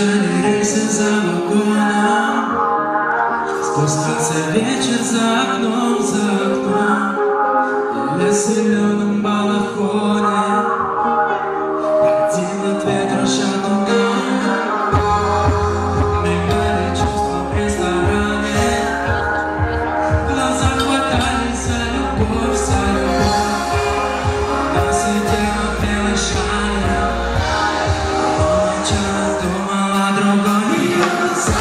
бежали рельсы за вагоном. Спускался вечер за окном, и я в зеленом балахоне ходил от ветра шатуном. Мелькали чувства в ресторане, глаза хватались за любовь, она сидела в белой шале, он молчал, думал о другом. Ее глаза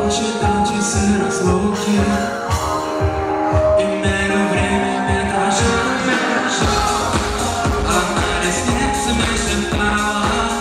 считал часы разлуки, и мега время дрожало. Она ресницами шептала: